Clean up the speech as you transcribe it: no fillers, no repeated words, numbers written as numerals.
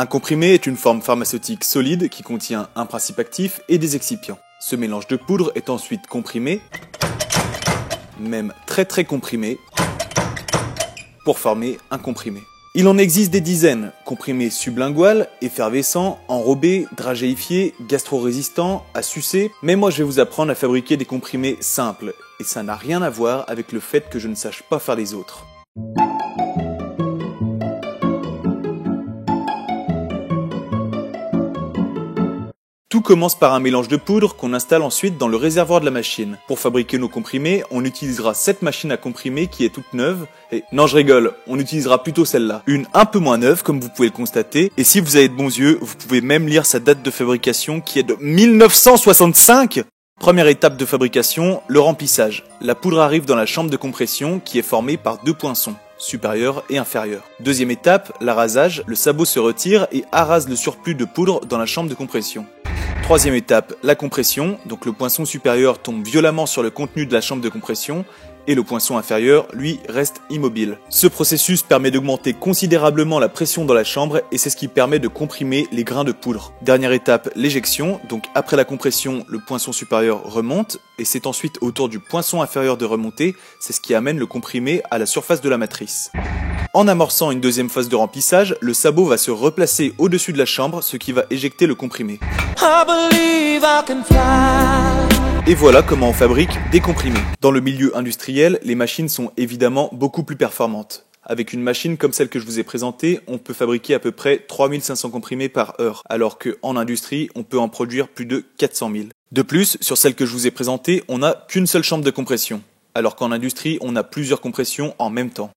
Un comprimé est une forme pharmaceutique solide qui contient un principe actif et des excipients. Ce mélange de poudre est ensuite comprimé, même très comprimé, pour former un comprimé. Il en existe des dizaines, comprimés sublingual, effervescents, enrobés, dragéifiés, gastro-résistants, à sucer, mais moi je vais vous apprendre à fabriquer des comprimés simples, et ça n'a rien à voir avec le fait que je ne sache pas faire les autres. Tout commence par un mélange de poudre qu'on installe ensuite dans le réservoir de la machine. Pour fabriquer nos comprimés, on utilisera cette machine à comprimer qui est toute neuve. Et non, je rigole, on utilisera plutôt celle-là. Une un peu moins neuve, comme vous pouvez le constater. Et si vous avez de bons yeux, vous pouvez même lire sa date de fabrication qui est de 1965 ! Première étape de fabrication, le remplissage. La poudre arrive dans la chambre de compression qui est formée par deux poinçons, supérieur et inférieur. Deuxième étape, l'arasage. Le sabot se retire et arrase le surplus de poudre dans la chambre de compression. Troisième étape, la compression, donc le poinçon supérieur tombe violemment sur le contenu de la chambre de compression et le poinçon inférieur, lui, reste immobile. Ce processus permet d'augmenter considérablement la pression dans la chambre et c'est ce qui permet de comprimer les grains de poudre. Dernière étape, l'éjection, donc après la compression, le poinçon supérieur remonte et c'est ensuite au tour du poinçon inférieur de remonter, c'est ce qui amène le comprimé à la surface de la matrice. En amorçant une deuxième phase de remplissage, le sabot va se replacer au-dessus de la chambre, ce qui va éjecter le comprimé. Et voilà comment on fabrique des comprimés. Dans le milieu industriel, les machines sont évidemment beaucoup plus performantes. Avec une machine comme celle que je vous ai présentée, on peut fabriquer à peu près 3500 comprimés par heure, alors qu'en industrie, on peut en produire plus de 400 000. De plus, sur celle que je vous ai présentée, on n'a qu'une seule chambre de compression, alors qu'en industrie, on a plusieurs compressions en même temps.